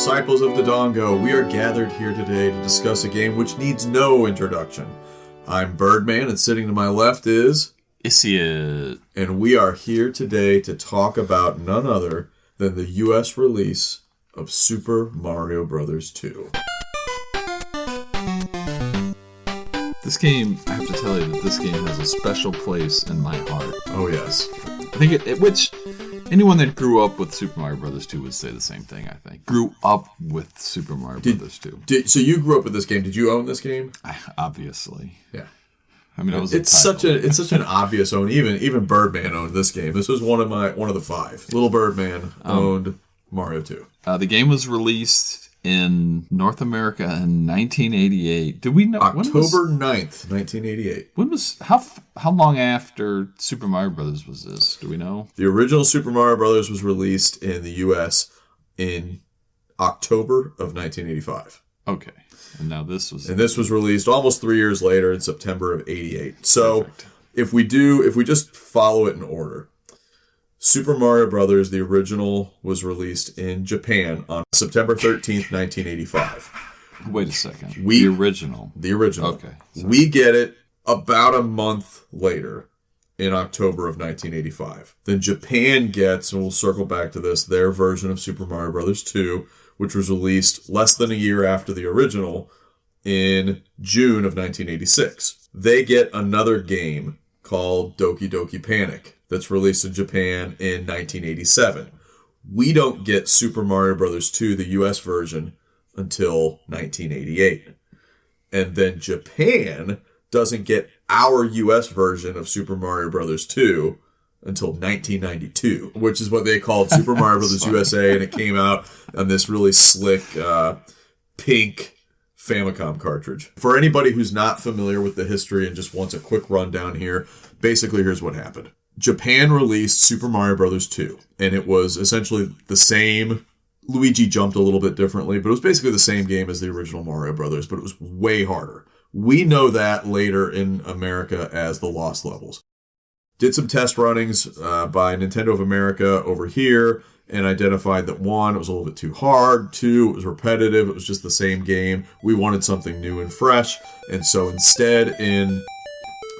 disciples of Dodongo, we are gathered here today to discuss a game which needs no introduction. I'm Birdman, and sitting to my left is... Isiot. And we are here today to talk about none other than the U.S. release of Super Mario Bros. 2. This game, I have to tell you that this game has a special place in my heart. Oh, yes. I think which anyone that grew up with Super Mario Bros. 2 would say the same thing, I think. Grew up with Super Mario Bros. 2. So you grew up with this game. Did you own this game? Obviously. Yeah. I mean, it's such an obvious own. Even Birdman owned this game. This was one of the five. Little Birdman owned Mario 2. The game was released in North America in 1988. Did we know October 9th, 1988? When was how long after Super Mario Brothers was this? Do we know? The original Super Mario Brothers was released in the U.S. in October of 1985. Okay. And now this was released almost 3 years later in September of 88. So perfect. if we just follow it in order, Super Mario Brothers, the original, was released in Japan on September 13th, 1985. Wait a second. The original. The original. Okay. Sorry. We get it about a month later in October of 1985. Then Japan gets, and we'll circle back to this, their version of Super Mario Bros. 2, which was released less than a year after the original in June of 1986. They get another game called Doki Doki Panic that's released in Japan in 1987. We don't get Super Mario Bros. 2, the US version, until 1988. And then Japan doesn't get our US version of Super Mario Bros. 2 until 1992, which is what they called Super Mario Bros. USA, and it came out on this really slick pink Famicom cartridge. For anybody who's not familiar with the history and just wants a quick rundown here, basically here's what happened. Japan released Super Mario Bros. 2, and it was essentially the same. Luigi jumped a little bit differently, but it was basically the same game as the original Mario Brothers, but it was way harder. We know that later in America as the Lost Levels. Did some test runnings by Nintendo of America over here, and identified that 1, it was a little bit too hard, 2, it was repetitive, it was just the same game. We wanted something new and fresh, and so instead in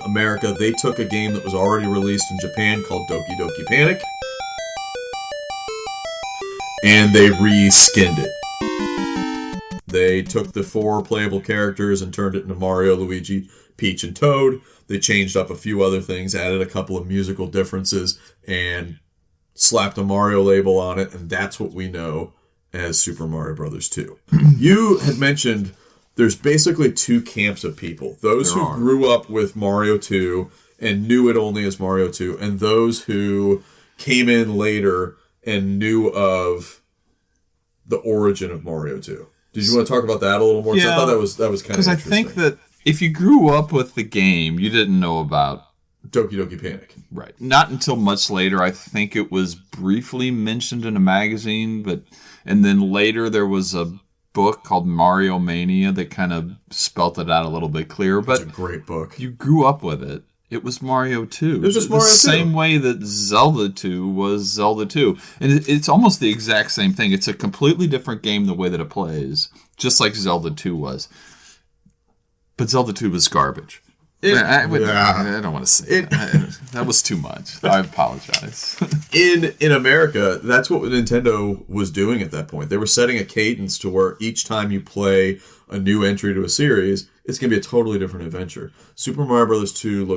America, they took a game that was already released in Japan called Doki Doki Panic, and they reskinned it. They took the 4 playable characters and turned it into Mario, Luigi, Peach, and Toad. They changed up a few other things, added a couple of musical differences, and slapped a Mario label on it, and that's what we know as Super Mario Bros. 2. You had mentioned there's basically 2 camps of people. Those who grew up with Mario 2 and knew it only as Mario 2, and those who came in later and knew of the origin of Mario 2. Did you want to talk about that a little more? Yeah, I thought that was kind of interesting. Because I think that if you grew up with the game, you didn't know about Doki Doki Panic. Right. Not until much later. I think it was briefly mentioned in a magazine, and then later there was a book called Mario Mania that kind of spelt it out a little bit clearer. But it's a great book. You grew up with it. It was Mario 2. It was just Mario 2. The same way that Zelda 2 was Zelda 2. And it's almost the exact same thing. It's a completely different game the way that it plays, just like Zelda 2 was. But Zelda 2 was garbage. I don't want to say that. That was too much. I apologize. In America, that's what Nintendo was doing at that point. They were setting a cadence to where each time you play a new entry to a series, it's going to be a totally different adventure. Super Mario Bros. 2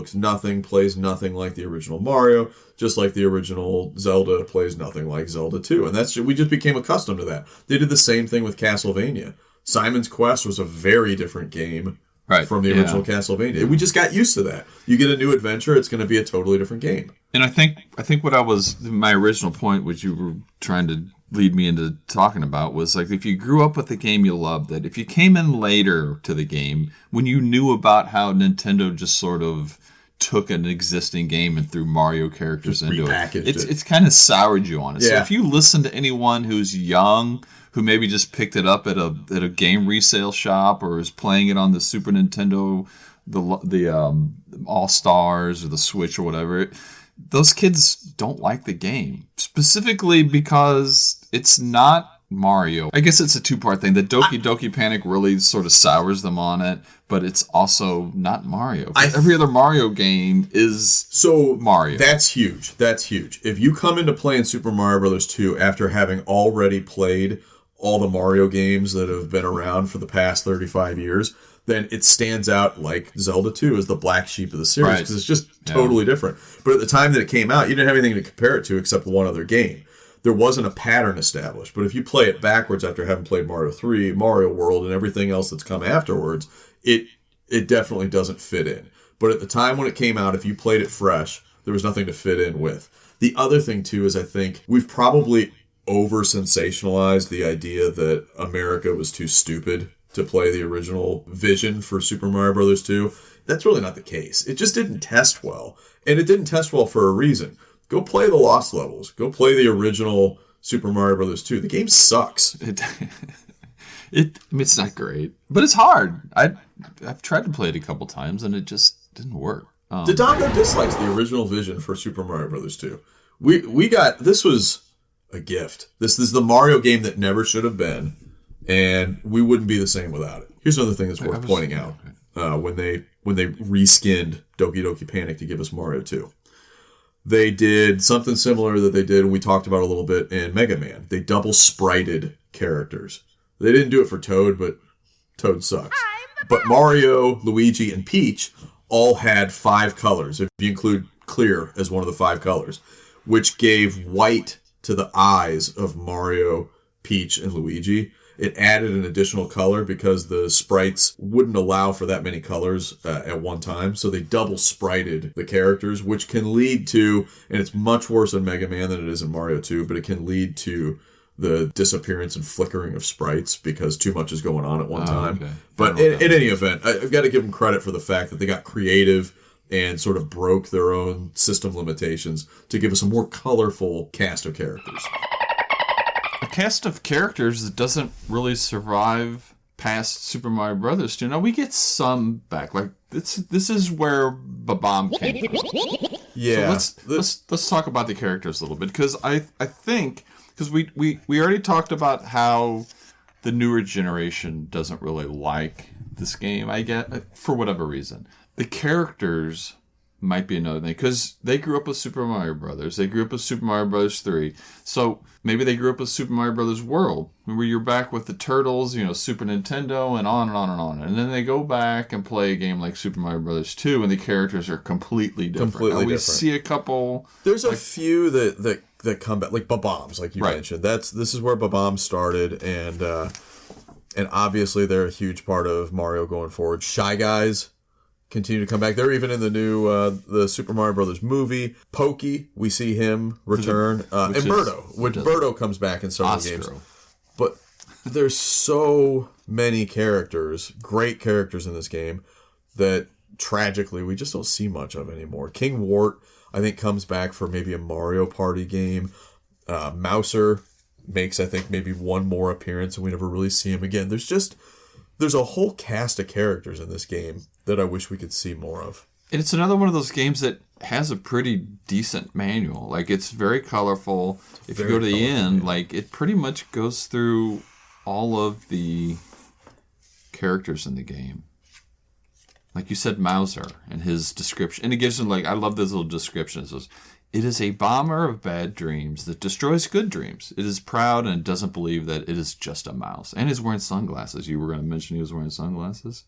plays nothing like the original Mario, just like the original Zelda plays nothing like Zelda 2. And we just became accustomed to that. They did the same thing with Castlevania. Simon's Quest was a very different game. Right, from the original Castlevania. We just got used to that. You get a new adventure, it's going to be a totally different game. And I think what my original point, which you were trying to lead me into talking about, was like if you grew up with the game, you loved it. If you came in later to the game, when you knew about how Nintendo just sort of took an existing game and threw Mario characters into it, it's kind of soured you on it. Yeah. So if you listen to anyone who's young, who maybe just picked it up at a game resale shop or is playing it on the Super Nintendo, the All Stars or the Switch or whatever, those kids don't like the game. Specifically because it's not Mario. I guess it's a two-part thing. The Doki Doki Panic really sort of sours them on it, but it's also not Mario. Every other Mario game is Mario. That's huge. That's huge. If you come into playing Super Mario Bros. 2 after having already played all the Mario games that have been around for the past 35 years, then it stands out like Zelda 2 as the black sheep of the series because it's just totally different. But at the time that it came out, you didn't have anything to compare it to except one other game. There wasn't a pattern established. But if you play it backwards after having played Mario 3, Mario World, and everything else that's come afterwards, it definitely doesn't fit in. But at the time when it came out, if you played it fresh, there was nothing to fit in with. The other thing, too, is I think we've probably over-sensationalized the idea that America was too stupid to play the original vision for Super Mario Bros. 2. That's really not the case. It just didn't test well. And it didn't test well for a reason. Go play the Lost Levels. Go play the original Super Mario Bros. 2. The game sucks. It's not great, but it's hard. I've tried to play it a couple times, and it just didn't work. Dodongo Dislikes the original vision for Super Mario Bros. 2. We got... This was a gift. This is the Mario game that never should have been, and we wouldn't be the same without it. Here's another thing that's worth pointing out. When they reskinned Doki Doki Panic to give us Mario 2. They did something similar that they did, and we talked about a little bit in Mega Man. They double sprited characters. They didn't do it for Toad, but Toad sucks. But Mario, Luigi, and Peach all had 5 colors, if you include clear as one of the 5 colors, which gave white to the eyes of Mario, Peach, and Luigi. It added an additional color because the sprites wouldn't allow for that many colors at one time. So they double sprited the characters, which can lead to, and it's much worse in Mega Man than it is in Mario 2, but it can lead to the disappearance and flickering of sprites because too much is going on at one time. Okay. But in any event, I've got to give them credit for the fact that they got creative and sort of broke their own system limitations to give us a more colorful cast of characters. A cast of characters that doesn't really survive past Super Mario Brothers 2. Now, we get some back. Like, this is where Babam came from. Yeah. So let's talk about the characters a little bit, because I think... Because we already talked about how the newer generation doesn't really like this game, I get, for whatever reason. The characters might be another thing, because they grew up with Super Mario Brothers. They grew up with Super Mario Brothers 3. So maybe they grew up with Super Mario Brothers World, where you're back with the Turtles, Super Nintendo, and on and on and on. And then they go back and play a game like Super Mario Brothers 2, and the characters are completely different. We see a couple... There's a few that come back, like Babams, like you mentioned. This is where Babam started, and obviously they're a huge part of Mario going forward. Shy Guys continue to come back. They're even in the new the Super Mario Brothers movie. Pokey, we see him return, and Birdo, Birdo comes back in several games. But there's so many characters, great characters in this game, that tragically we just don't see much of anymore. King Wart, I think, comes back for maybe a Mario Party game. Mouser makes, I think, maybe one more appearance, and we never really see him again. There's a whole cast of characters in this game that I wish we could see more of. And it's another one of those games that has a pretty decent manual. Like, it's very colorful. If you go to the end, like, it pretty much goes through all of the characters in the game. Like you said, Mouser and his description. And it gives him, like, I love this little description. It says, "It is a bomber of bad dreams that destroys good dreams. It is proud and doesn't believe that it is just a mouse." And he's wearing sunglasses. You were going to mention he was wearing sunglasses?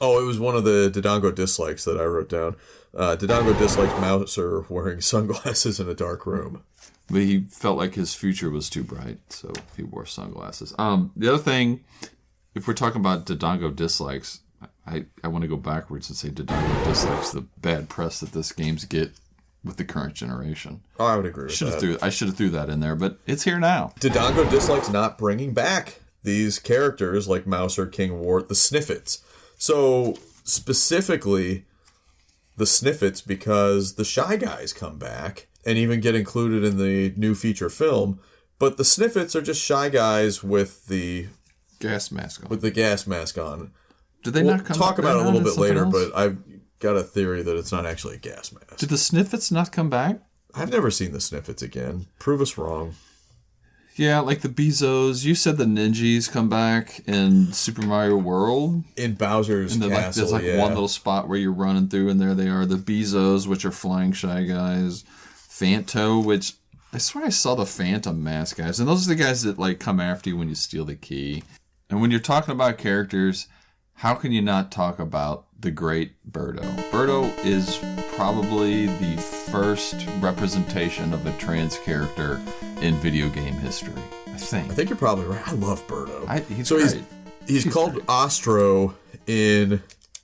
Oh, it was one of the Dodongo Dislikes that I wrote down. Dodongo Dislikes Mouser wearing sunglasses in a dark room. But he felt like his future was too bright, so he wore sunglasses. The other thing, if we're talking about Dodongo Dislikes... I want to go backwards and say Dodongo Dislikes the bad press that this games get with the current generation. Oh, I would agree with that. I should have threw that in there, but it's here now. Dodongo Dislikes not bringing back these characters like Mouser, King Wart, the Sniffets. So, specifically, the Sniffets, because the Shy Guys come back and even get included in the new feature film, but the Sniffets are just Shy Guys with the... gas mask on. With the gas mask on. Did they not come talk about it a little bit later, else? but I've got a theory that it's not actually a gas mask. Did the Sniffets not come back? I've never seen the Sniffets again. Prove us wrong. Yeah, like the Bezos. You said the ninjas come back in Super Mario World. In Bowser's Castle, there's one little spot where you're running through, and there they are. The Bezos, which are flying Shy Guys. Phanto, which I swear I saw the Phantom Mask guys. And those are the guys that like come after you when you steal the key. And when you're talking about characters, how can you not talk about the great Birdo? Birdo is probably the first representation of a trans character in video game history, I think. I think you're probably right. I love Birdo. He's great. He's called great. Ostro in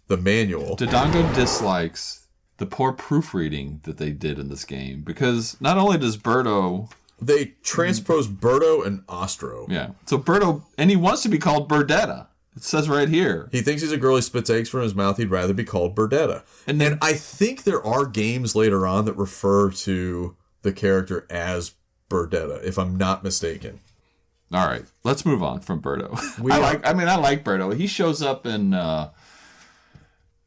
the manual. Dodongo dislikes the poor proofreading that they did in this game. Because not only does Birdo... They transpose Birdo and Ostro. Yeah. So Birdo... And he wants to be called Birdetta. It says right here. He thinks he's a girl. He spits eggs from his mouth. He'd rather be called Birdetta. And I think there are games later on that refer to the character as Birdetta, if I'm not mistaken. All right, let's move on from Birdo. I like Birdo. He shows up in.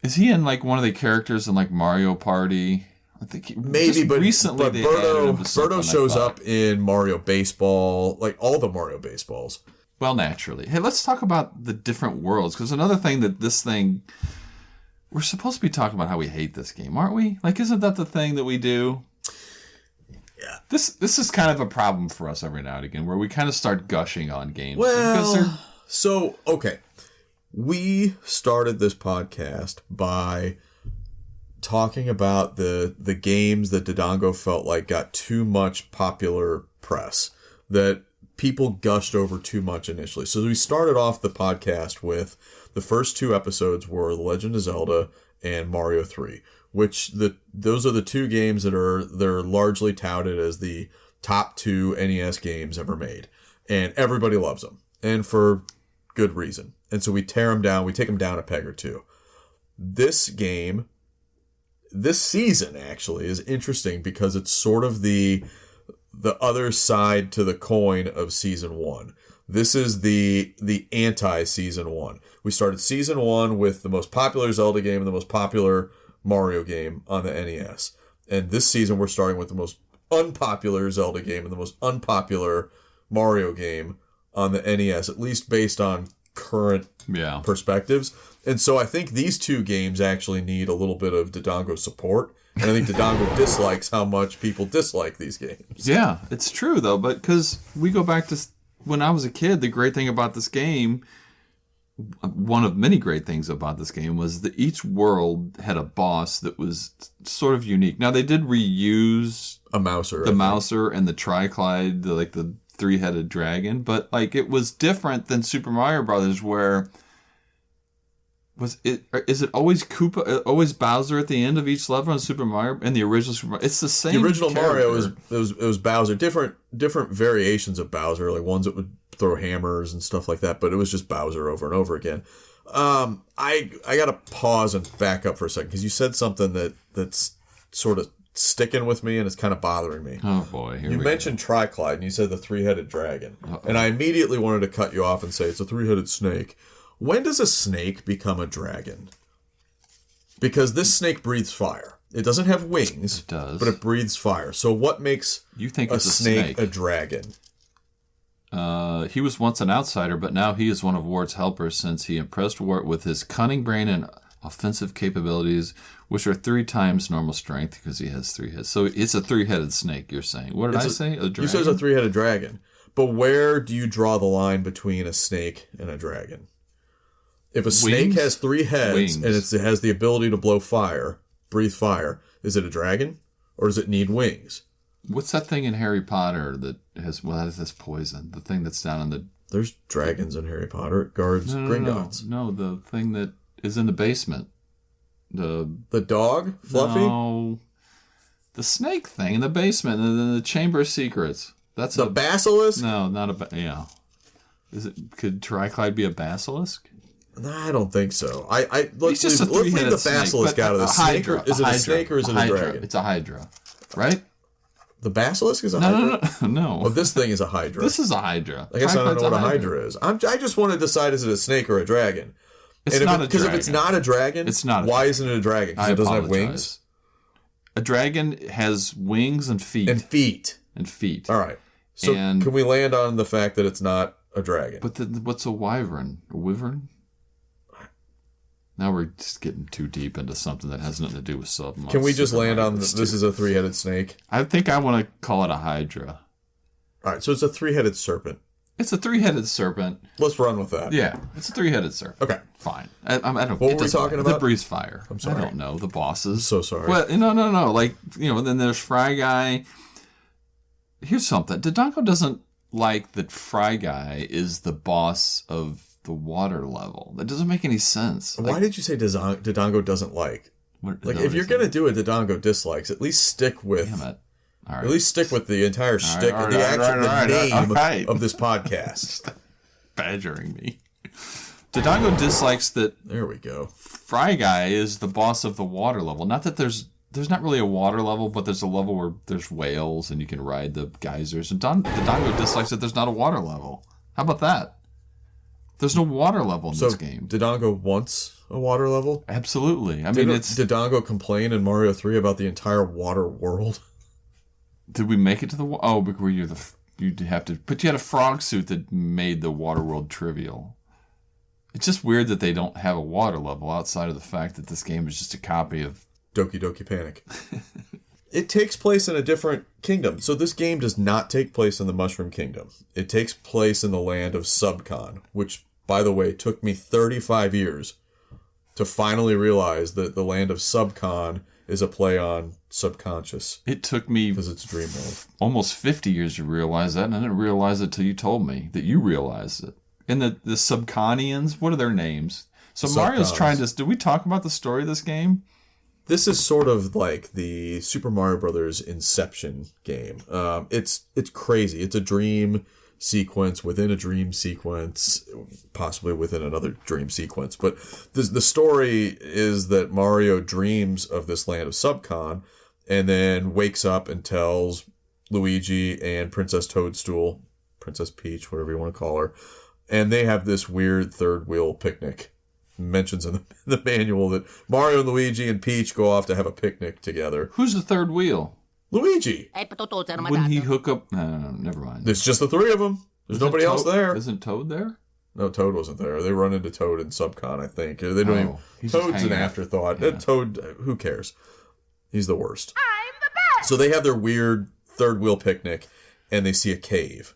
Is he in like one of the characters in like Mario Party? I think maybe, but recently but Birdo shows up in Mario Baseball, like all the Mario Baseballs. Well, naturally. Hey, let's talk about the different worlds, because another thing that this thing... We're supposed to be talking about how we hate this game, aren't we? Like, isn't that the thing that we do? Yeah. This is kind of a problem for us every now and again, where we kind of start gushing on games. Well, okay. We started this podcast by talking about the games that Dodongo felt like got too much popular press, that people gushed over too much initially. So we started off the podcast with the first two episodes were The Legend of Zelda and Mario 3, which those are the two games they're largely touted as the top two NES games ever made. And everybody loves them. And for good reason. And so we tear them down. We take them down a peg or two. This game, this season actually, is interesting because it's sort of the other side to the coin of season one. This is the anti-season one. We started season one with the most popular Zelda game and the most popular Mario game on the NES. And this season we're starting with the most unpopular Zelda game and the most unpopular Mario game on the NES, at least based on current perspectives. And so I think these two games actually need a little bit of Dodongo support. And I think Dodongo dislikes how much people dislike these games. Yeah, it's true, though. But because we go back to when I was a kid, the great thing about this game, one of many great things about this game, was that each world had a boss that was sort of unique. Now, they did reuse a Mouser, the Mouser and the Triclide, the three-headed dragon. But like it was different than Super Mario Brothers, where... Is it always Koopa, always Bowser at the end of each level in Super Mario? In the original Super Mario, it's the same. The original character. Mario was Bowser. Different variations of Bowser, like ones that would throw hammers and stuff like that. But it was just Bowser over and over again. I gotta pause and back up for a second because you said something that's sort of sticking with me and it's kind of bothering me. Oh boy! You mentioned Triclide and you said the three-headed dragon, and I immediately wanted to cut you off and say it's a three-headed snake. When does a snake become a dragon? Because this snake breathes fire. It doesn't have wings. It does. But it breathes fire. So what makes you think a snake a dragon? He was once an outsider, but now he is one of Wart's helpers since he impressed Wart with his cunning brain and offensive capabilities, which are 3 times normal strength because he has 3 heads. So it's a 3-headed snake, you're saying. What did I say? A dragon? You said it's a 3-headed dragon. But where do you draw the line between a snake and a dragon? If a snake has 3 heads and it has the ability to blow fire, breathe fire, is it a dragon? Or does it need wings? What's that thing in Harry Potter that has this poison? The thing that's down in the... There's dragons in Harry Potter. It guards Gringotts. No, the thing that is in the basement. The dog? Fluffy? No. The snake thing in the basement, the Chamber of Secrets. That's the basilisk? No, not a... Yeah. Could Triclide be a basilisk? No, I don't think so. Let's leave the basilisk out of this. Is it a snake or is it a dragon? It's a hydra, right? The basilisk is a hydra? No. Oh, this thing is a hydra. This is a hydra. I guess I don't know what a hydra is. I just want to decide, is it a snake or a dragon? It's not a dragon. Because if it's not a dragon, why isn't it a dragon? Because it doesn't have wings? A dragon has wings and feet. And feet. And feet. All right. So and, can we land on the fact that it's not a dragon? But what's a wyvern? A wyvern? Now we're just getting too deep into something that has nothing to do with sub. Can we just land on this is a three-headed snake? I think I want to call it a hydra. All right, so it's a three-headed serpent. It's a three-headed serpent. Let's run with that. Yeah, it's a three-headed serpent. Okay. Fine. I don't. What were we talking about? The breeze fire. I'm sorry. I don't know. The bosses. So sorry. Well, no. Like, then there's Fry Guy. Here's something. Dodongo doesn't like that Fry Guy is the boss of the water level. That doesn't make any sense. Why did you say Dodongo doesn't like? If you're going to do a Dodongo dislikes, at least stick with... Damn it. All right. At least stick with the entire shtick and the name of this podcast. Badgering me. Dodongo dislikes that... There we go. Fry Guy is the boss of the water level. Not that there's not really a water level, but there's a level where there's whales and you can ride the geysers. And Dodongo dislikes that there's not a water level. How about that? There's no water level in this game. Dodongo wants a water level? Absolutely. Did Dodongo complain in Mario 3 about the entire water world? Did we make it to the water? Oh, because you'd have to... But you had a frog suit that made the water world trivial. It's just weird that they don't have a water level outside of the fact that this game is just a copy of... Doki Doki Panic. It takes place in a different kingdom. So this game does not take place in the Mushroom Kingdom. It takes place in the land of Subcon, which, by the way, took me 35 years to finally realize that the land of Subcon is a play on subconscious. It took me... Because it's Dreamworld. Almost 50 years to realize that, and I didn't realize it until you told me that you realized it. And the Subconians, what are their names? So Mario's trying to... Did we talk about the story of this game? This is sort of like the Super Mario Brothers Inception game. It's crazy. It's a dream sequence within a dream sequence, possibly within another dream sequence. But the story is that Mario dreams of this land of Subcon and then wakes up and tells Luigi and Princess Toadstool, Princess Peach, whatever you want to call her, and they have this weird third wheel picnic. Mentions in the manual that Mario and Luigi and Peach go off to have a picnic together. Who's the third wheel? Luigi. Wouldn't he hook up? No, never mind. It's just the three of them. There's nobody else there. Isn't Toad there? No, Toad wasn't there. They run into Toad in Subcon, I think. They don't even, Toad's an afterthought. Yeah. Toad, who cares? He's the worst. I'm the best! So they have their weird third wheel picnic, and they see a cave.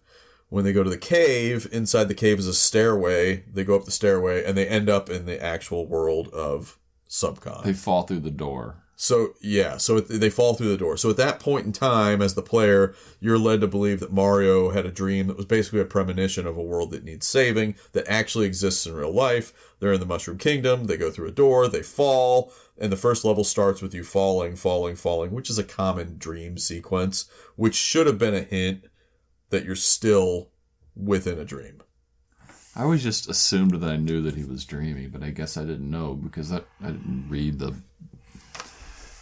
When they go to the cave, inside the cave is a stairway. They go up the stairway, and they end up in the actual world of Subcon. They fall through the door. So, yeah, they fall through the door. So at that point in time, as the player, you're led to believe that Mario had a dream that was basically a premonition of a world that needs saving, that actually exists in real life. They're in the Mushroom Kingdom. They go through a door. They fall. And the first level starts with you falling, which is a common dream sequence, which should have been a hint that you're still within a dream. I always just assumed that I knew that he was dreaming, but I guess I didn't know because I didn't read the...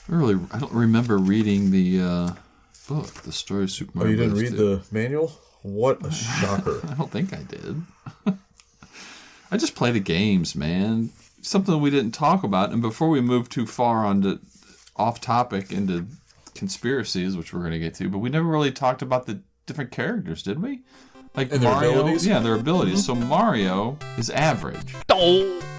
I don't remember reading the book, the story of Super Mario. Oh, you didn't read the manual? What a shocker. I don't think I did. I just play the games, man. Something we didn't talk about, and before we move too far off topic into conspiracies, which we're going to get to, but we never really talked about the different characters, did we? Like and Mario, their abilities? Yeah, their abilities. Mm-hmm. So Mario is average.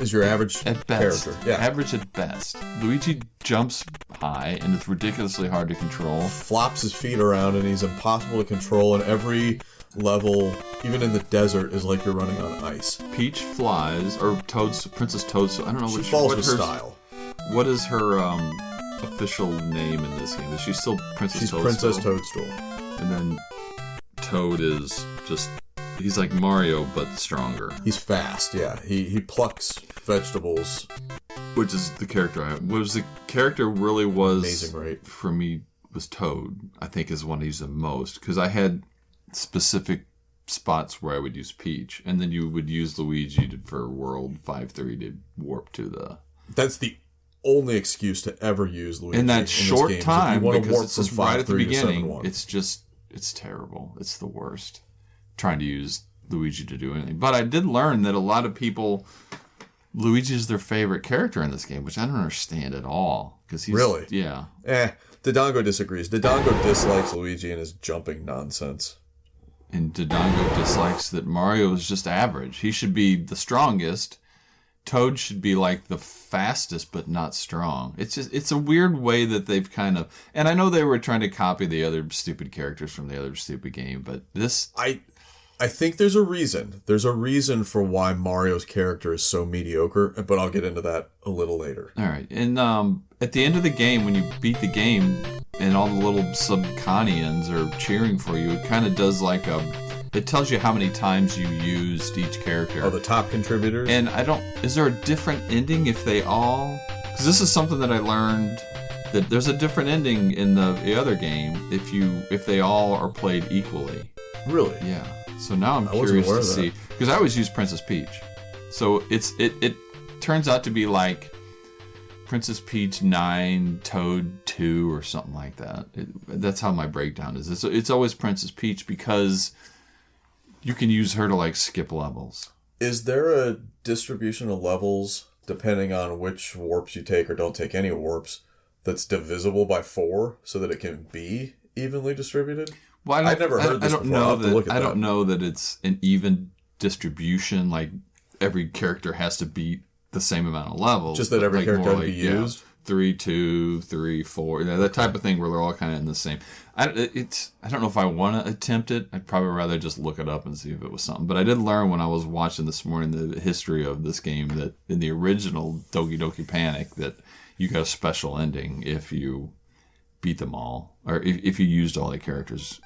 Is your average at best. Character. Yeah. Average at best. Luigi jumps high and it's ridiculously hard to control. Flops his feet around and he's impossible to control, and every level, even in the desert, is like you're running on ice. Peach flies, or Princess Toadstool. I don't know she falls with style. What is her official name in this game? Is she still Princess Toadstool? She's Princess Toadstool. And then Toad is just... He's like Mario, but stronger. He's fast, yeah. He plucks vegetables. Which is the character the character really was... Amazing, right? For me, was Toad, I think, is one I use the most. Because I had specific spots where I would use Peach. And then you would use Luigi for World 5-3 to warp to the... That's the only excuse to ever use Luigi in that short game. time, because it's just right at the beginning. 7-1. It's terrible. It's the worst. Trying to use Luigi to do anything. But I did learn that a lot of people, Luigi is their favorite character in this game, which I don't understand at all. He's, really? Yeah. Dodongo disagrees. Dodongo dislikes Luigi and his jumping nonsense. And Dodongo dislikes that Mario is just average. He should be the strongest. Toad should be like the fastest, but not strong. It's a weird way that they've kind of, and I know they were trying to copy the other stupid characters from the other stupid game, but this, I think there's a reason. There's a reason for why Mario's character is so mediocre, but I'll get into that a little later. All right. And at the end of the game, when you beat the game and all the little subconians are cheering for you, it kind of does like it tells you how many times you used each character. Oh, the top contributors? And is there a different ending if they all, because this is something that I learned, that there's a different ending in the other game if they all are played equally. Really? Yeah. So now I'm curious to see, because I always use Princess Peach. So it turns out to be like Princess Peach 9, Toad 2, or something like that. That's how my breakdown is. It's always Princess Peach because you can use her to like skip levels. Is there a distribution of levels depending on which warps you take or don't take any warps that's divisible by 4 so that it can be evenly distributed? Well, I've never heard this before. I don't know that it's an even distribution. Like every character has to beat the same amount of levels. Just that every character has to be used? 3, 2, 3, 4. That type of thing where they're all kind of in the same. I don't know if I want to attempt it. I'd probably rather just look it up and see if it was something. But I did learn when I was watching this morning the history of this game that in the original Doki Doki Panic that you got a special ending if you beat them all. Or if you used all the characters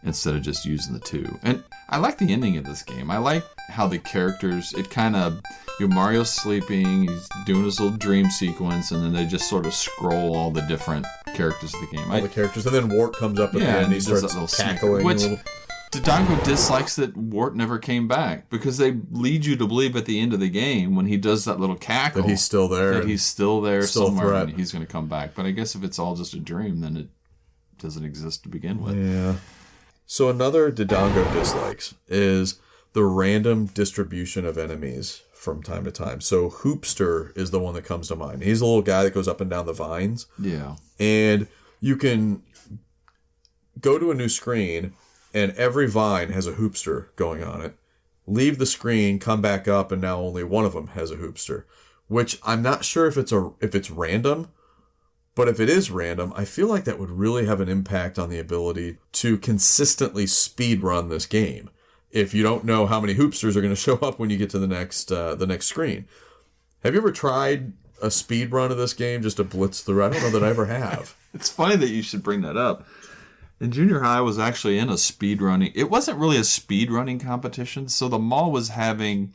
instead of just using the 2. And I like the ending of this game. I like how the characters, it kind of, Mario's sleeping, he's doing his little dream sequence, and then they just sort of scroll all the different characters of the game. All the characters, and then Wart comes up at the end, and he starts cackling. Which, Dodongo dislikes that Wart never came back, because they lead you to believe at the end of the game, when he does that little cackle, that he's still there. That he's still there somewhere, and he's going to come back. But I guess if it's all just a dream, then it doesn't exist to begin with. Yeah. So another Dodongo dislikes is the random distribution of enemies from time to time. So Hoopster is the one that comes to mind. He's a little guy that goes up and down the vines. Yeah. And you can go to a new screen, and every vine has a Hoopster going on it. Leave the screen, come back up, and now only one of them has a Hoopster. Which I'm not sure if it's random. But if it is random, I feel like that would really have an impact on the ability to consistently speedrun this game. If you don't know how many hoopsters are going to show up when you get to the next screen. Have you ever tried a speed run of this game just to blitz through? I don't know that I ever have. It's funny that you should bring that up. In junior high, I was actually in a speedrunning. It wasn't really a speedrunning competition, so the mall was having,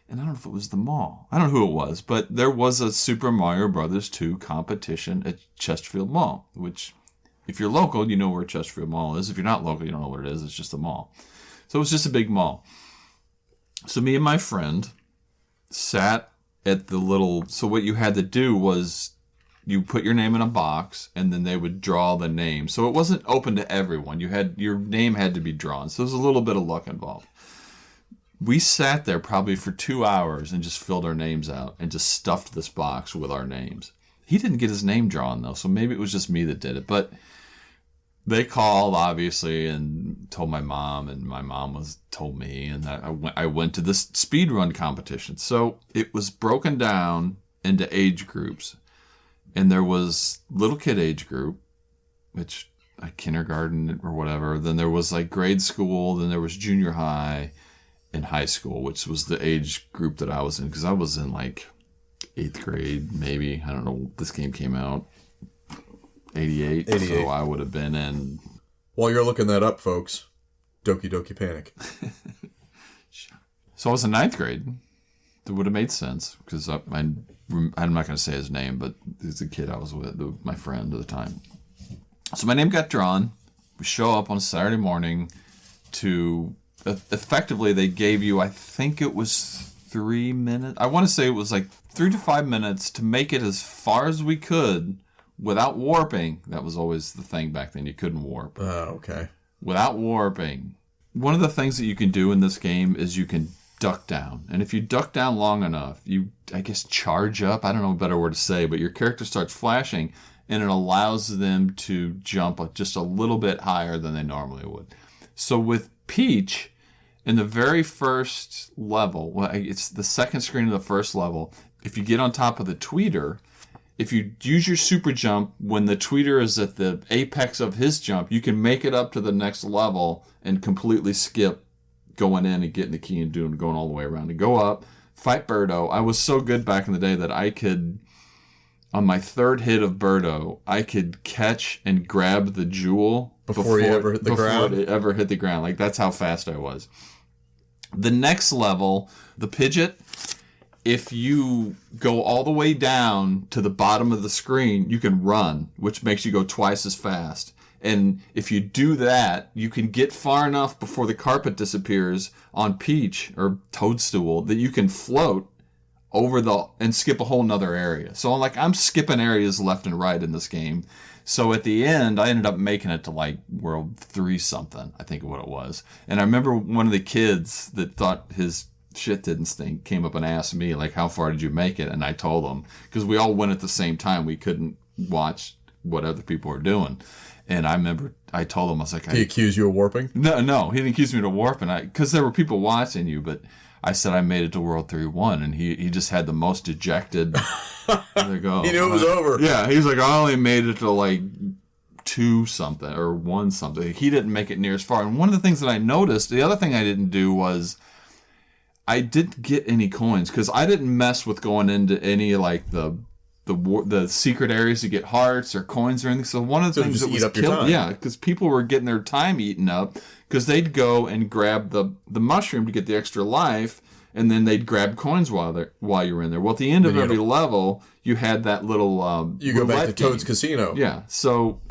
and I don't know if it was the mall. I don't know who it was, but there was a Super Mario Brothers 2 competition at Chesterfield Mall, which, if you're local, you know where Chesterfield Mall is. If you're not local, you don't know what it is. It's just a mall. So it was just a big mall. So me and my friend sat at the little... So what you had to do was you put your name in a box, and then they would draw the name. So it wasn't open to everyone. Your name had to be drawn. So there was a little bit of luck involved. We sat there probably for 2 hours and just filled our names out and just stuffed this box with our names. He didn't get his name drawn, though, so maybe it was just me that did it. But they called, obviously, and told my mom, and my mom told me, and I went to this speedrun competition. So it was broken down into age groups, and there was little kid age group, which kindergarten or whatever. Then there was like grade school. Then there was junior high and high school, which was the age group that I was in, because I was in like 8th grade, maybe. I don't know. This game came out 88, so I would have been in... While you're looking that up, folks, Doki Doki Panic. So I was in 9th grade. That would have made sense, because I'm not going to say his name, but he's a kid I was with, my friend at the time. So my name got drawn. We show up on a Saturday morning to... Effectively, they gave you, I think it was 3 minutes. I want to say it was like 3 to 5 minutes to make it as far as we could without warping. That was always the thing back then. You couldn't warp. Oh, okay. Without warping. One of the things that you can do in this game is you can duck down. And if you duck down long enough, you, I guess, charge up. I don't know a better word to say, but your character starts flashing, and it allows them to jump just a little bit higher than they normally would. So with Peach, in the very first level, well, it's the second screen of the first level, if you get on top of the tweeter, if you use your super jump when the tweeter is at the apex of his jump, you can make it up to the next level and completely skip going in and getting the key and going all the way around. And go up, fight Birdo. I was so good back in the day that I could, on my third hit of Birdo, I could catch and grab the jewel before he ever hit the ground. Before it ever hit the ground. Like, that's how fast I was. The next level, the Pidgeot, if you go all the way down to the bottom of the screen, you can run, which makes you go twice as fast. And if you do that, you can get far enough before the carpet disappears on Peach or Toadstool that you can float over and skip a whole nother area. So I'm skipping areas left and right in this game. So at the end, I ended up making it to like World 3 something, I think what it was. And I remember one of the kids that thought his shit didn't stink came up and asked me, like, how far did you make it? And I told him, because we all went at the same time. We couldn't watch what other people were doing. And I remember I told him, I was like... He accused you of warping? No, he didn't accuse me of warping. Because there were people watching you, but I said I made it to World 3-1, and he just had the most dejected... Like, oh, he knew it was over. Yeah, he's like, I only made it to like 2 something or 1 something. He didn't make it near as far. And one of the things that I noticed, the other thing I didn't do was I didn't get any coins because I didn't mess with going into any like the secret areas to get hearts or coins or anything. So one of the things that was killing, yeah, because people were getting their time eaten up because they'd go and grab the mushroom to get the extra life. And then they'd grab coins while you were in there. Well, at the end of every level, you had that little you go back to Toad's Casino. Yeah, so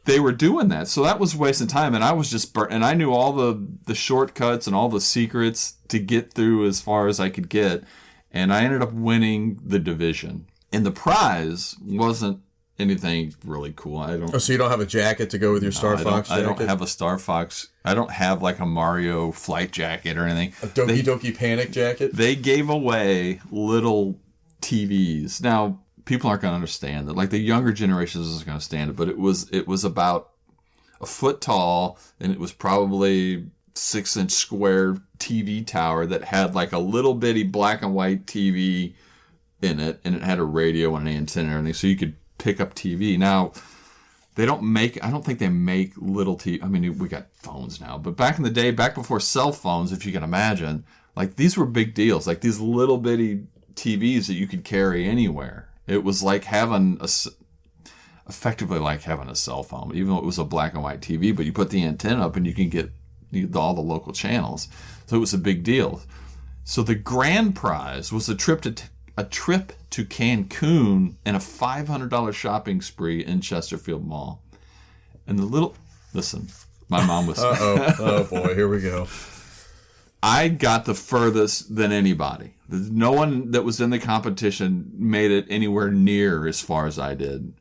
they were doing that. So that was wasting time, and I was just burnt. And I knew all the shortcuts and all the secrets to get through as far as I could get. And I ended up winning the division. And the prize wasn't anything really cool. So you don't have a jacket to go with your Star Fox jacket? I don't have a Star Fox. I don't have like a Mario flight jacket or anything. A Doki Doki Panic jacket? They gave away little TVs. Now, people aren't going to understand that. Like the younger generations isn't going to understand it, but it was about a foot tall, and it was probably 6-inch square TV tower that had like a little bitty black and white TV in it, and it had a radio and an antenna and everything, so you could pick up TV. Now, I don't think they make little TV. I mean, we got phones now, but back in the day, back before cell phones, if you can imagine, like these were big deals. Like these little bitty TVs that you could carry anywhere. It was like effectively like having a cell phone, even though it was a black and white TV, but you put the antenna up and you can get all the local channels. So it was a big deal. So the grand prize was a trip to Cancun and a $500 shopping spree in Chesterfield Mall. And listen, my mom was... Oh boy, here we go. I got the furthest than anybody. No one that was in the competition made it anywhere near as far as I did.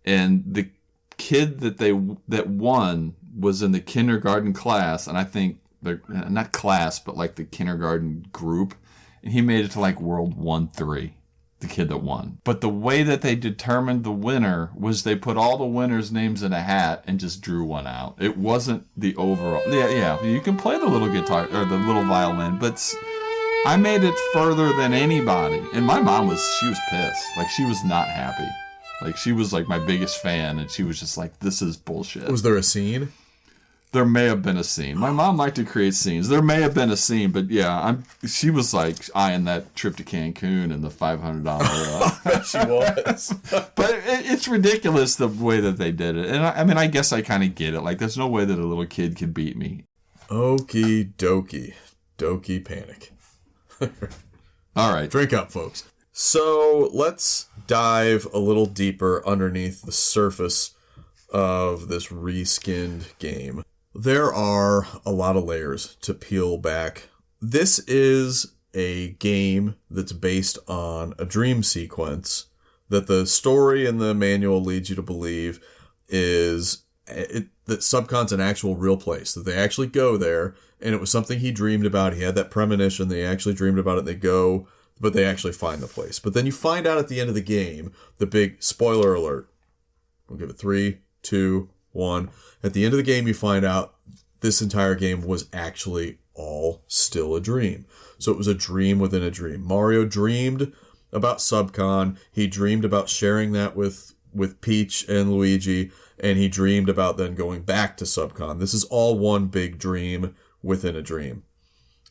And the kid that won was in the kindergarten class, and I think not class, but like the kindergarten group. And he made it to like World 1-3, the kid that won. But the way that they determined the winner was they put all the winners' names in a hat and just drew one out. It wasn't the overall. Yeah, you can play the little guitar or the little violin, but I made it further than anybody. And my mom she was pissed. Like, she was not happy. Like, she was like my biggest fan, and she was just like, this is bullshit. Was there a scene? There may have been a scene. My mom liked to create scenes. There may have been a scene, but yeah, she was like eyeing that trip to Cancun and the $500. She was. But it's ridiculous the way that they did it. And I mean, I guess I kind of get it. Like, there's no way that a little kid could beat me. Okie dokie. Doki Panic. All right. Drink up, folks. So let's dive a little deeper underneath the surface of this reskinned game. There are a lot of layers to peel back. This is a game that's based on a dream sequence that the story and the manual leads you to believe is that Subcon's an actual real place, that they actually go there, and it was something he dreamed about. He had that premonition. They actually dreamed about it. They go, but they actually find the place. But then you find out at the end of the game, the big spoiler alert. We'll give it 3, 2, 1. At the end of the game, you find out this entire game was actually all still a dream. So it was a dream within a dream. Mario dreamed about Subcon. He dreamed about sharing that with Peach and Luigi, and he dreamed about then going back to Subcon. This is all one big dream within a dream.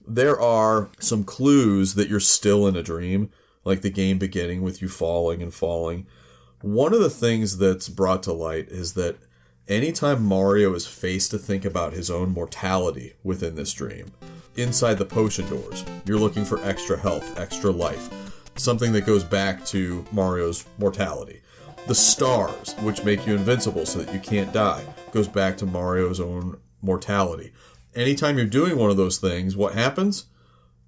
There are some clues that you're still in a dream, like the game beginning with you falling and falling. One of the things that's brought to light is that anytime Mario is faced to think about his own mortality within this dream, inside the potion doors, you're looking for extra health, extra life, something that goes back to Mario's mortality. The stars, which make you invincible so that you can't die, goes back to Mario's own mortality. Anytime you're doing one of those things, what happens?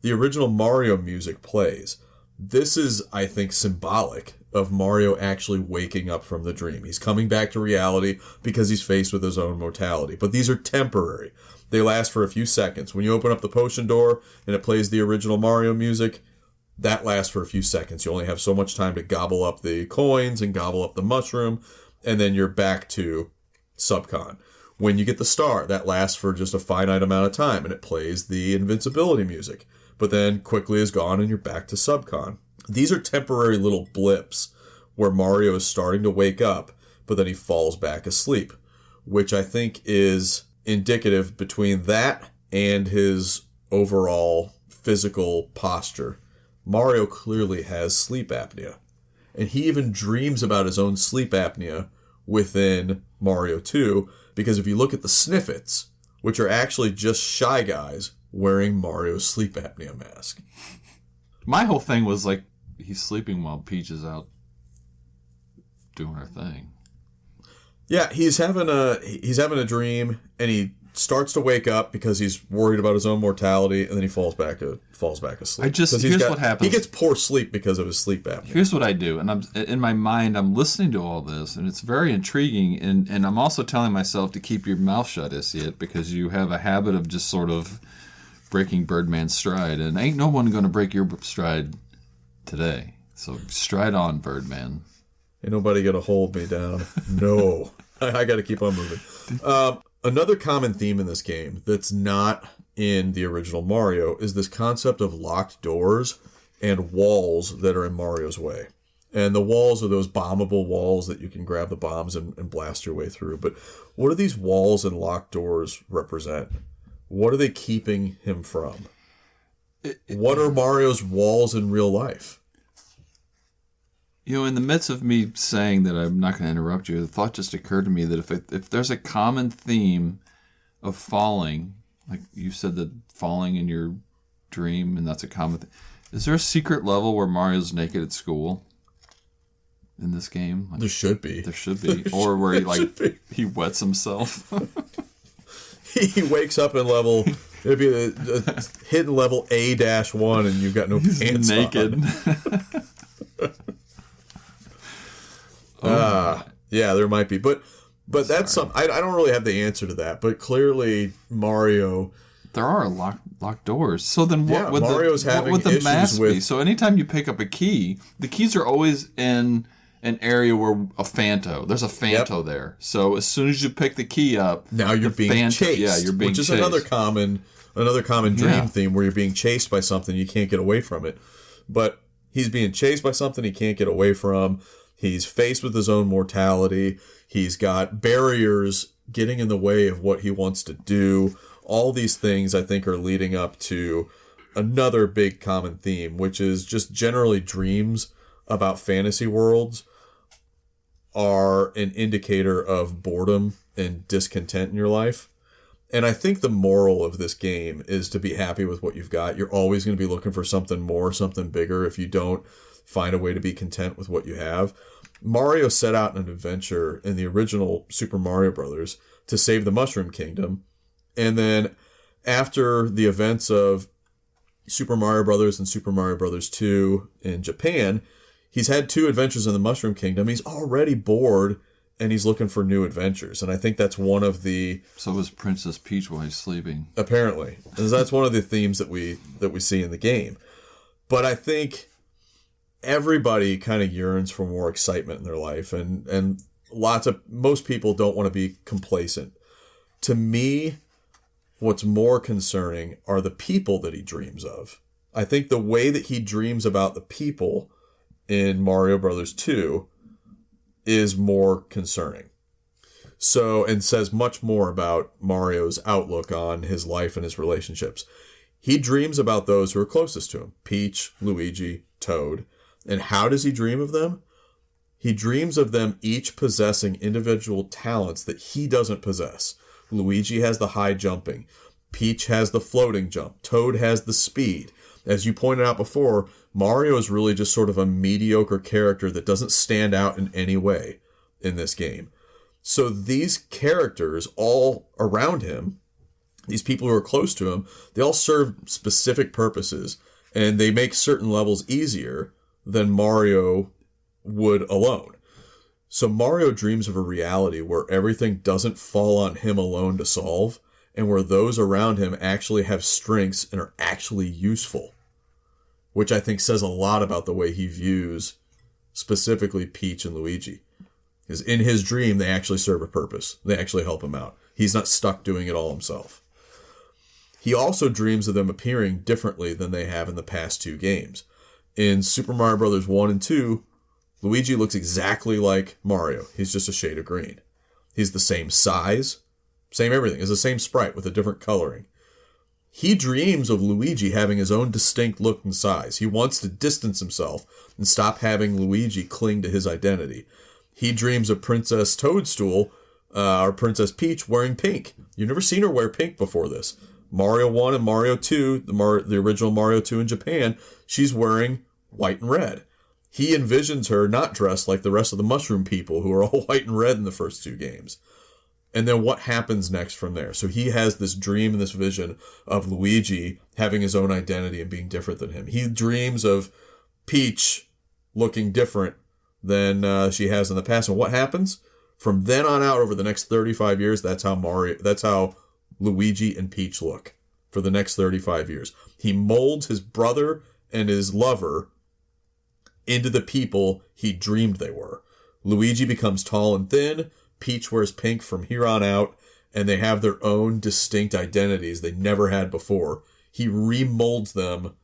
The original Mario music plays. This is, I think, symbolic of Mario actually waking up from the dream. He's coming back to reality because he's faced with his own mortality. But these are temporary. They last for a few seconds. When you open up the potion door and it plays the original Mario music, that lasts for a few seconds. You only have so much time to gobble up the coins and gobble up the mushroom, and then you're back to Subcon. When you get the star, that lasts for just a finite amount of time, and it plays the invincibility music, but then quickly is gone and you're back to Subcon. These are temporary little blips where Mario is starting to wake up, but then he falls back asleep, which I think is indicative between that and his overall physical posture. Mario clearly has sleep apnea, and he even dreams about his own sleep apnea within Mario 2, because if you look at the snippets, which are actually just Shy Guys wearing Mario's sleep apnea mask. My whole thing was like, he's sleeping while Peach is out doing her thing. Yeah, he's having a dream, and he starts to wake up because he's worried about his own mortality, and then he falls back asleep. Here's what happens. He gets poor sleep because of his sleep apnea. Here's what I do, and I'm in my mind, I'm listening to all this, and it's very intriguing, and I'm also telling myself to keep your mouth shut, Isiot, because you have a habit of just sort of breaking Birdman's stride, and ain't no one going to break your stride today. So stride on, Birdman. Ain't nobody going to hold me down. No. I got to keep on moving. Another common theme in this game that's not in the original Mario is this concept of locked doors and walls that are in Mario's way. And the walls are those bombable walls that you can grab the bombs and blast your way through. But what do these walls and locked doors represent? What are they keeping him from? What are Mario's walls in real life? You know, in the midst of me saying that I'm not going to interrupt you, the thought just occurred to me that if there's a common theme of falling, like you said that falling in your dream, and that's a common thing, is there a secret level where Mario's naked at school in this game? Like, there should be. There should be. Or where he wets himself. He wakes up in level, it'd be a hidden level A-1 and you've got no pants naked. Yeah, there might be, but that's some. I don't really have the answer to that, but clearly Mario. There are locked doors. So then, what would Mario's having the issues mask with? Be? So anytime you pick up a key, the keys are always in an area where there's a Fanto there. So as soon as you pick the key up, now you're being chased. Yeah, you're being chased. Which is another common dream theme where you're being chased by something, you can't get away from it. But he's being chased by something he can't get away from. He's faced with his own mortality. He's got barriers getting in the way of what he wants to do. All these things, I think, are leading up to another big common theme, which is just generally dreams about fantasy worlds are an indicator of boredom and discontent in your life. And I think the moral of this game is to be happy with what you've got. You're always going to be looking for something more, something bigger if you don't find a way to be content with what you have. Mario set out on an adventure in the original Super Mario Brothers to save the Mushroom Kingdom. And then after the events of Super Mario Brothers and Super Mario Brothers 2 in Japan, he's had 2 adventures in the Mushroom Kingdom. He's already bored and he's looking for new adventures. And I think that's one of the... So was Princess Peach while he's sleeping. Apparently. That's one of the themes that we see in the game. But I think everybody kind of yearns for more excitement in their life, and most people don't want to be complacent. To me, What's more concerning are the people that he dreams of. I think the way that he dreams about the people in Mario Brothers 2 is more concerning. So, and says much more about Mario's outlook on his life and his relationships. He dreams about those who are closest to him. Peach, Luigi, Toad. And how does he dream of them? He dreams of them each possessing individual talents that he doesn't possess. Luigi has the high jumping. Peach has the floating jump. Toad has the speed. As you pointed out before, Mario is really just sort of a mediocre character that doesn't stand out in any way in this game. So these characters all around him, these people who are close to him, they all serve specific purposes, and they make certain levels easier than Mario would alone. So Mario dreams of a reality where everything doesn't fall on him alone to solve, and where those around him actually have strengths and are actually useful, which I think says a lot about the way he views specifically Peach and Luigi. Because in his dream, they actually serve a purpose. They actually help him out. He's not stuck doing it all himself. He also dreams of them appearing differently than they have in the past two games. In Super Mario Bros. 1 and 2, Luigi looks exactly like Mario. He's just a shade of green. He's the same size, same everything. He's the same sprite with a different coloring. He dreams of Luigi having his own distinct look and size. He wants to distance himself and stop having Luigi cling to his identity. He dreams of Princess Toadstool, or Princess Peach, wearing pink. You've never seen her wear pink before this. Mario 1 and Mario 2, the original Mario 2 in Japan, she's wearing white and red. He envisions her not dressed like the rest of the mushroom people who are all white and red in the first two games. And then what happens next from there? So he has this dream and this vision of Luigi having his own identity and being different than him. He dreams of Peach looking different than she has in the past. And what happens? From then on out, over the next 35 years, that's how Luigi and Peach look for the next 35 years. He molds his brother and his lover into the people he dreamed they were. Luigi becomes tall and thin. Peach wears pink from here on out, and they have their own distinct identities they never had before. He remolds them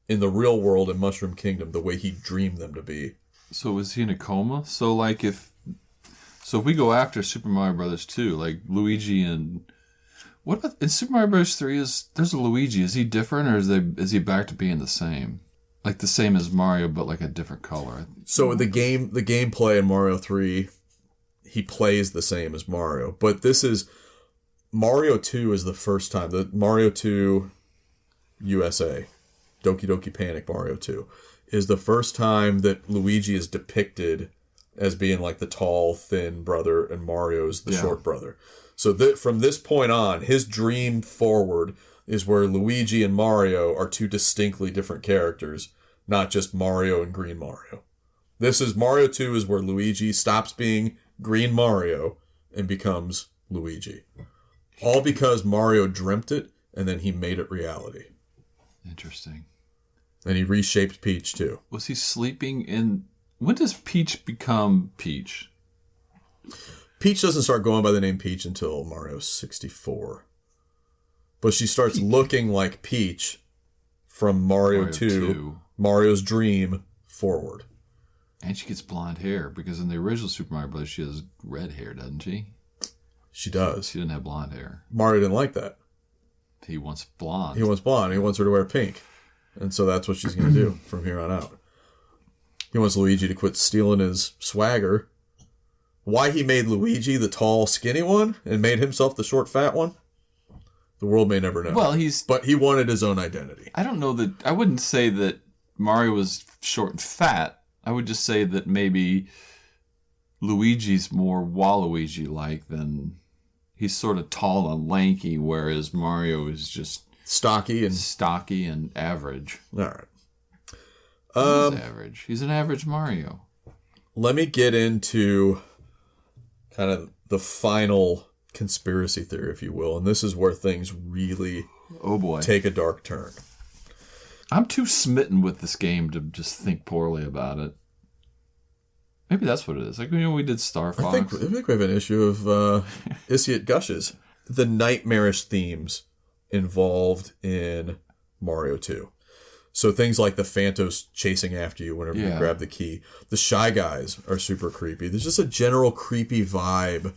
in the real world in Mushroom Kingdom the way he dreamed them to be. So is he in a coma? So if we go after Super Mario Brothers 2, like Luigi and what about in Super Mario Bros. 3? There's a Luigi? Is he different, or is he back to being the same? Like the same as Mario, but like a different color. So the gameplay in Mario 3, he plays the same as Mario, but this is Mario 2 is the first time the Mario 2 USA, Doki Doki Panic Mario 2 is the first time that Luigi is depicted as being like the tall, thin brother, and Mario's the short brother. So from this point on, his dream forward is where Luigi and Mario are two distinctly different characters, not just Mario and Green Mario. This is Mario 2 is where Luigi stops being Green Mario and becomes Luigi. All because Mario dreamt it, and then he made it reality. Interesting. And he reshaped Peach, too. Was he sleeping in... When does Peach become Peach? Peach doesn't start going by the name Peach until Mario 64. But she starts looking like Peach from Mario 2, Mario's dream, forward. And she gets blonde hair, because in the original Super Mario Bros. She has red hair, doesn't she? She does. She didn't have blonde hair. Mario didn't like that. He wants blonde. He wants blonde. He wants her to wear pink. And so that's what she's going to do from here on out. He wants Luigi to quit stealing his swagger. Why he made Luigi the tall, skinny one and made himself the short, fat one? The world may never know. Well, but he wanted his own identity. I don't know that... I wouldn't say that Mario was short and fat. I would just say that maybe Luigi's more Waluigi-like than... He's sort of tall and lanky, whereas Mario is just... Stocky and average. All right. He's average. He's an average Mario. Let me get into kind of the final conspiracy theory, if you will, and this is where things really take a dark turn. I'm too smitten with this game to just think poorly about it. Maybe that's what it is. Like, we did Star Fox. I think we have an issue of Isiot gushes. The nightmarish themes involved in Mario 2. So things like the Phantos chasing after you whenever you grab the key. The Shy Guys are super creepy. There's just a general creepy vibe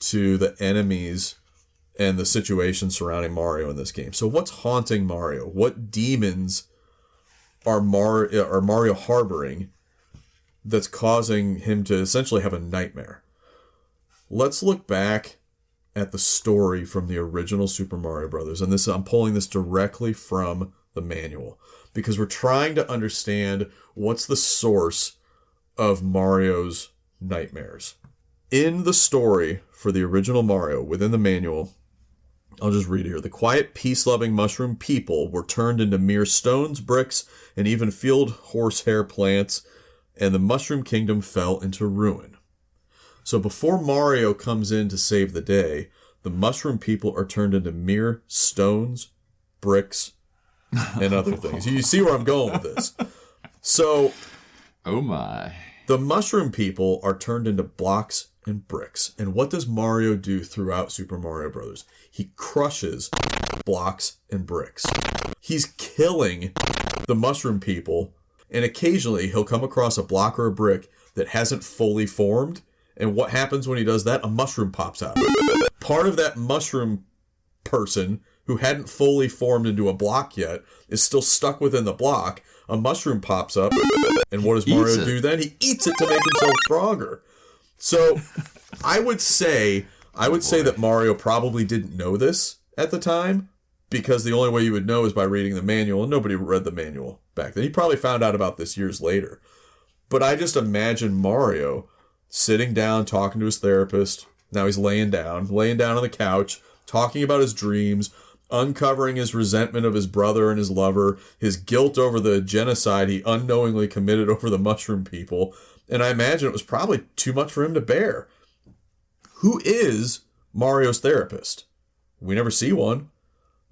to the enemies and the situation surrounding Mario in this game. So what's haunting Mario? What demons are Mario harboring that's causing him to essentially have a nightmare? Let's look back at the story from the original Super Mario Brothers. And I'm pulling this directly from the manual because we're trying to understand what's the source of Mario's nightmares. In the story for the original Mario, within the manual, I'll just read it here. The quiet, peace-loving mushroom people were turned into mere stones, bricks, and even field horsehair plants, and the Mushroom Kingdom fell into ruin. So before Mario comes in to save the day, the mushroom people are turned into mere stones, bricks, and other things. You see where I'm going with this. So, oh my. The mushroom people are turned into blocks and bricks. And what does Mario do throughout Super Mario Brothers? He crushes blocks and bricks. He's killing the mushroom people, and occasionally he'll come across a block or a brick that hasn't fully formed. And what happens when he does that? A mushroom pops out. Part of that mushroom person who hadn't fully formed into a block yet is still stuck within the block. A mushroom pops up, and what does Mario do then? He eats it to make himself stronger. So I would say that Mario probably didn't know this at the time, because the only way you would know is by reading the manual, and nobody read the manual back then. He probably found out about this years later. But I just imagine Mario sitting down, talking to his therapist. Now he's laying down on the couch, talking about his dreams, uncovering his resentment of his brother and his lover, his guilt over the genocide he unknowingly committed over the mushroom people. And I imagine it was probably too much for him to bear. Who is Mario's therapist? We never see one.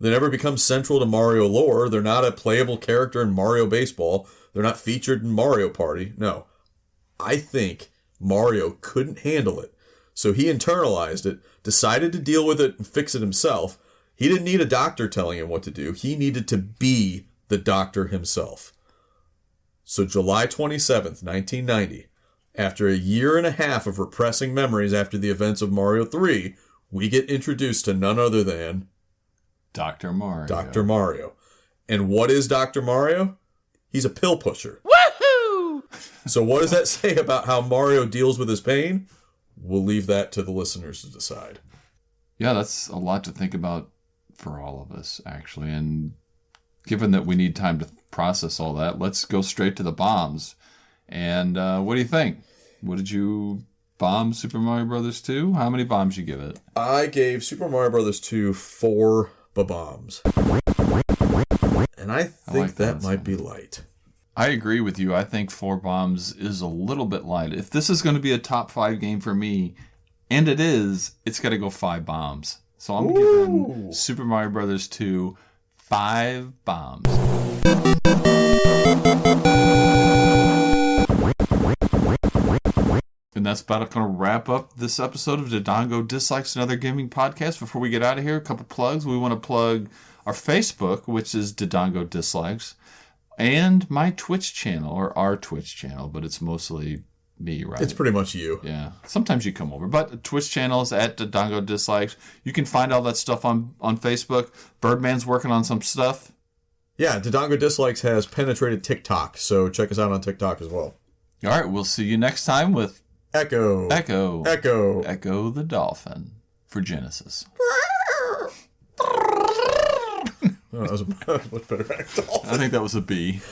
They never become central to Mario lore. They're not a playable character in Mario Baseball. They're not featured in Mario Party. No. I think Mario couldn't handle it. So he internalized it, decided to deal with it and fix it himself. He didn't need a doctor telling him what to do. He needed to be the doctor himself. So July 27th, 1990, after a year and a half of repressing memories after the events of Mario 3, we get introduced to none other than Dr. Mario. Dr. Mario. And what is Dr. Mario? He's a pill pusher. Woohoo! So what does that say about how Mario deals with his pain? We'll leave that to the listeners to decide. Yeah, that's a lot to think about for all of us, actually. And given that we need time to process all that, let's go straight to the bombs. And what do you think? What did you bomb Super Mario Brothers 2? How many bombs you give it? I gave Super Mario Brothers 2 4 bombs. And I think that might be light. I agree with you. I think 4 bombs is a little bit light. If this is going to be a top 5 game for me, and it is, it's got to go 5 bombs. So I'm giving Super Mario Brothers 2 5 bombs. And that's about going to wrap up this episode of Dodongo Dislikes, another gaming podcast. Before we get out of here, a couple plugs. We want to plug our Facebook, which is Dodongo Dislikes, and my Twitch channel, or our Twitch channel, but it's mostly me, right? It's pretty much you. Yeah. Sometimes you come over. But the Twitch channel is at Dodongo Dislikes. You can find all that stuff on Facebook. Birdman's working on some stuff. Yeah, Dodongo Dislikes has penetrated TikTok, so check us out on TikTok as well. All right, we'll see you next time with Echo the Dolphin for Genesis. Oh, that was a much better act. I think that was a B.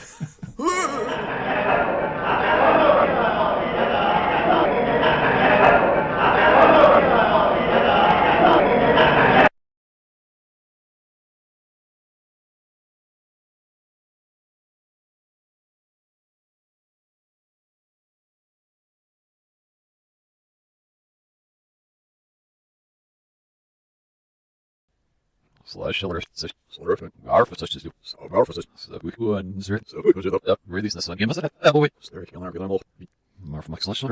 Slash killer arf such as you so powerful such as we would insert so we could release this one game as a boy. Marf Max slash